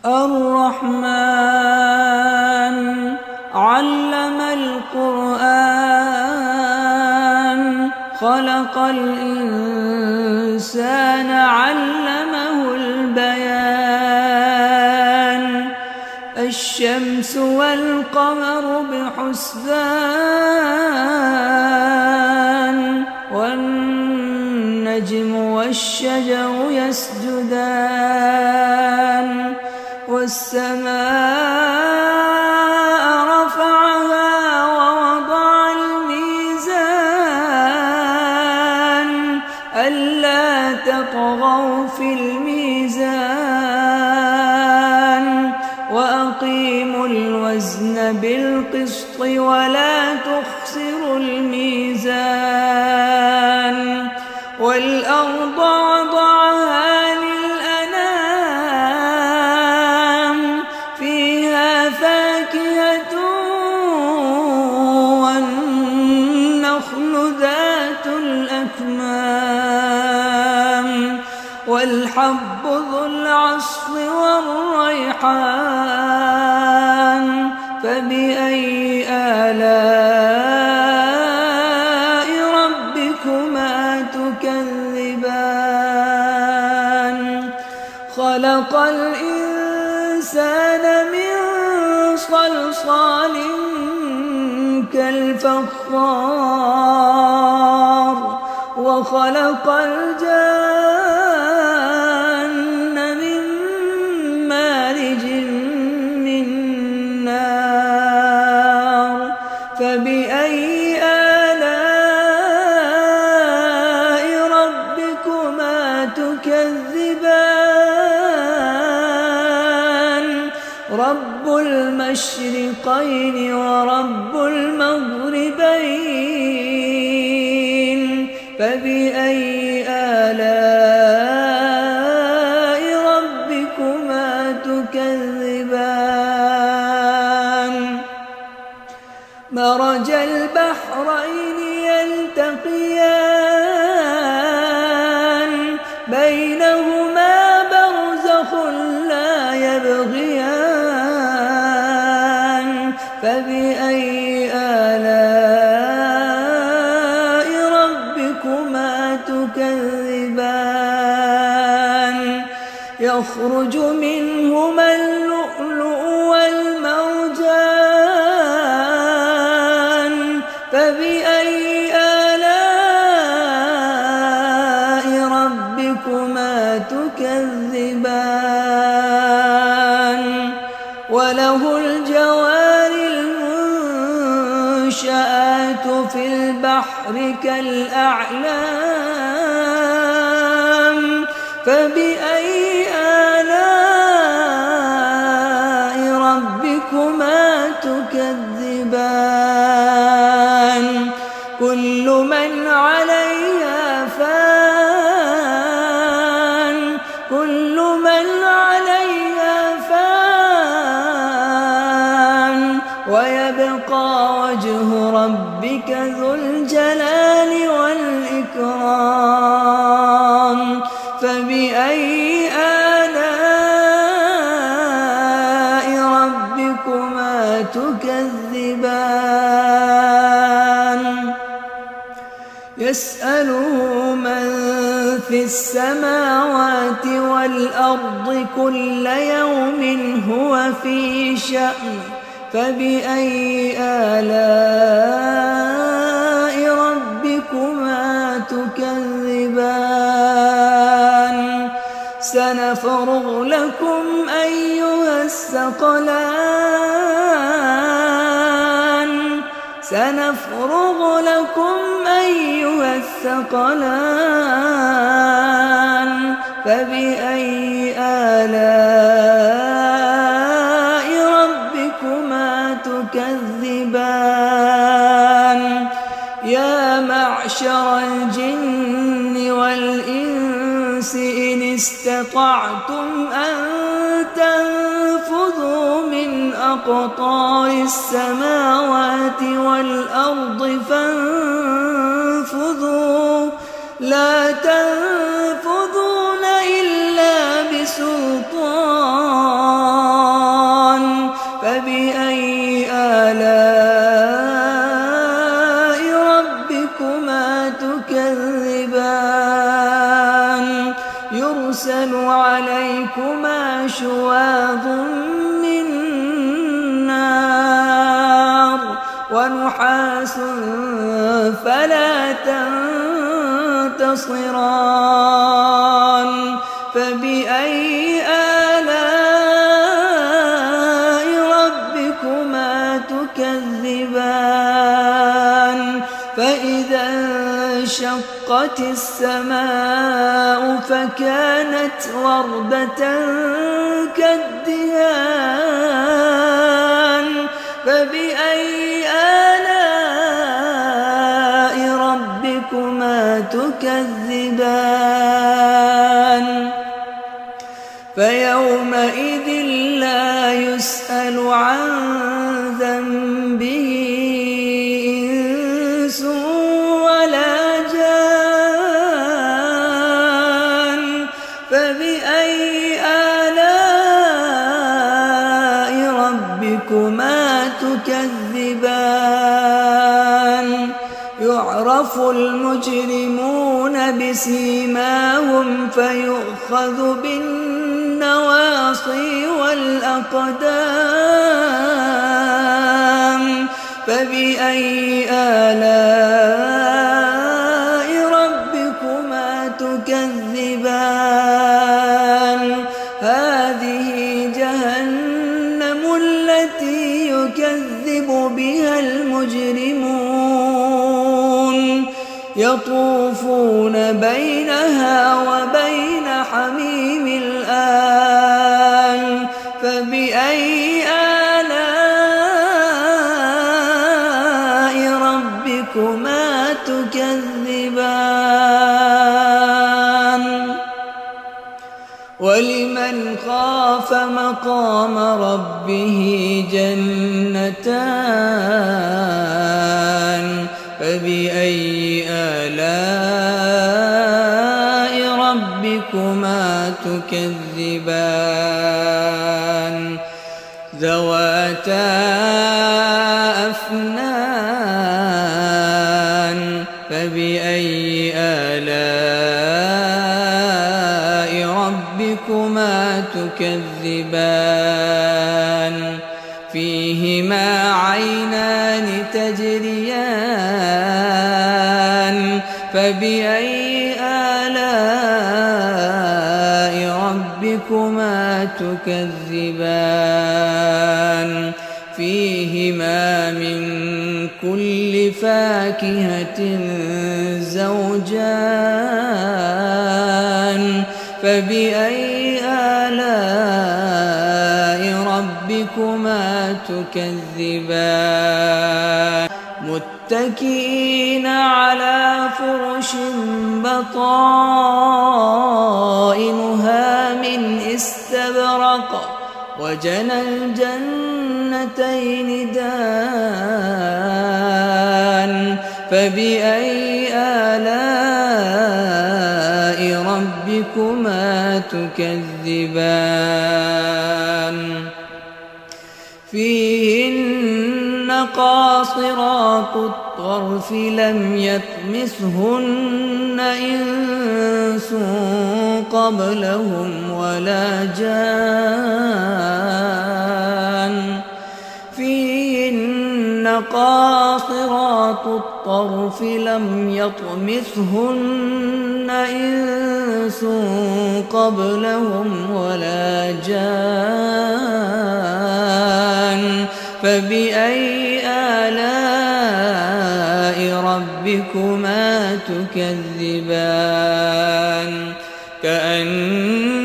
الرحمن علم القرآن خلق الإنسان علمه البيان الشمس والقمر بحسبان والنجم والشجر يسجدان والسماء رفعها ووضع الميزان ألا تطغوا في الميزان وأقيموا الوزن بالقسط ولا تخسروا الميزان والأرض وضعها للأنام فيها فاكهة والنخل ذات الأكمام والحب ذو العصف والريحان فبأي آلاء ربكما تكذبان خلق الإنسان من صلصال كالفخار وخلق الجن من مارج من نار فبأي آلاء ربكما تكذبان رب المشرقين ورب المغربين فبأي آلاء ربكما تكذبان مرج البحرين يلتقيان بينهما برزخ لا يبغيان فبأي آلاء ربكما تكذبان يخرج منهما اللؤلؤ والمرجان فبأي آلاء ربكما تكذبان وله الجوار المنشآت في البحر كالأعلام فبأي آلاء ربكما تكذبان كل من عليها فان كل من عليها فان ويبقى وجه ربك ذو الجلال والإكرام فبأي آلاء ربكما تكذبان يسأله من في السماوات والأرض كل يوم هو في شأن فبأي آلاء ربكما تكذبان سنفرغ لكم أيها الثقلان سنفرغ لكم أيها الثقلان فبأي آلاء ربكما تكذبان يا معشر الجن والإنس إن استطعتم أن تنفذوا من أقطار السماوات والأرض فانفذوا لا تنفذون إلا بسلطان وشواظ من نار ونحاس فلا تنتصران فبأي آلاء ربكما تكذبان فإذا انشقت السماء فكانت وردة كالدهان فبأي آلاء ربكما تكذبان فيومئذ لا يسأل عن ذنبه إنس ولا جان فبأي آلاء ربكما تكذبان يعرف المجرمون بسيماهم فيؤخذ بالنواصي والأقدام فبأي آلاء ربكما تكذبان هذه جهنم التي يكذب بها المجرمون يطوفون بينها وبين حميم الآن فبأي آلاء ربكما تكذبان ولمن خاف مقام ربه جنتان فبأي آلاء ربكما تكذبان ذواتا أفنان فبأي آلاء ربكما تكذبان فيهما عينان تجريان فبأي آلاء ربكما تكذبان فيهما من كل فاكهة زوجان فبأي آلاء ربكما تكذبان متكئين على فرش بطائنها من استبرق وجنى الجنتين دان فبأي آلاء ربكما تكذبان فيهن قاصرات الطرف لم يطمثهن إنس قبلهم ولا جان فيهن قاصرات الطرف لم يطمثهن إنس قبلهم ولا جان فبأي آلاء ربكما تكذبان كأنهن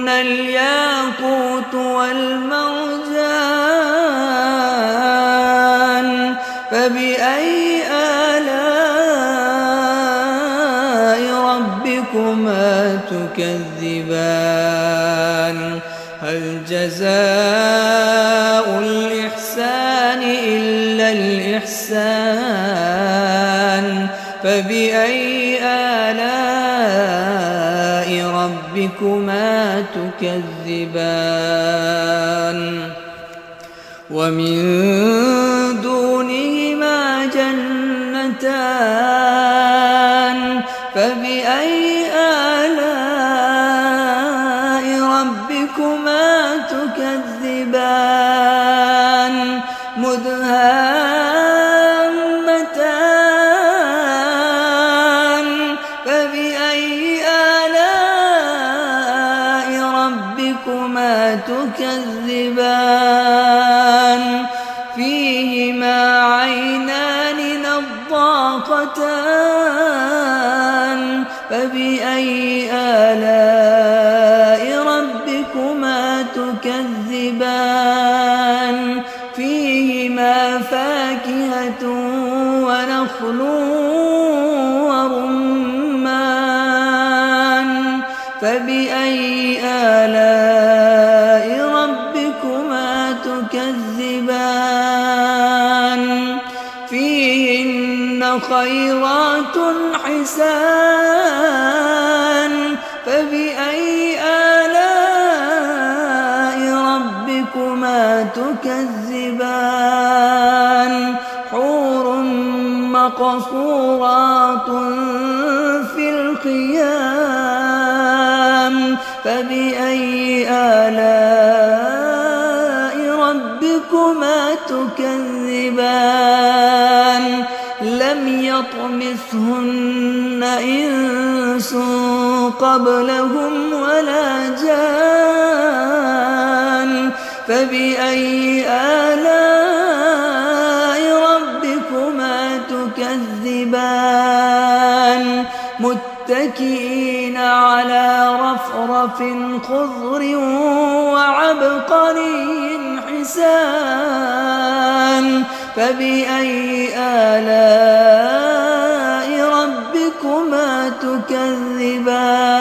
الياقوت والمرجان فبأي آلاء ربكما تكذبان هل جزاء الإحسان إلا الإحسان فبأي آلاء ربكما تكذبان ومن دونهما جنتان فبأي آلاء ربكما ربكما تكذبان مدهامتان فبأي آلاء ربكما تكذبان فيهما عينان نضاختان فبأي آلاء ربكما تكذبان فيهما فاكهة ونخل ورمان فبأي آلاء ربكما تكذبان فيهن خيرات حسان فبأي آلاء ربكما تكذبان حور مقصورات في الخيام فبأي آلاء ربكما تكذبان لم يطمثهن إنس قبلهم ولا جان فبأي آلاء ربكما تكذبان متكئين على رفرف خضر وعبقري حسان فبأي آلاء ربكما تكذبان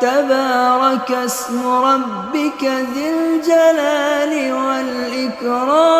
تبارك اسم ربك ذي الجلال والإكرام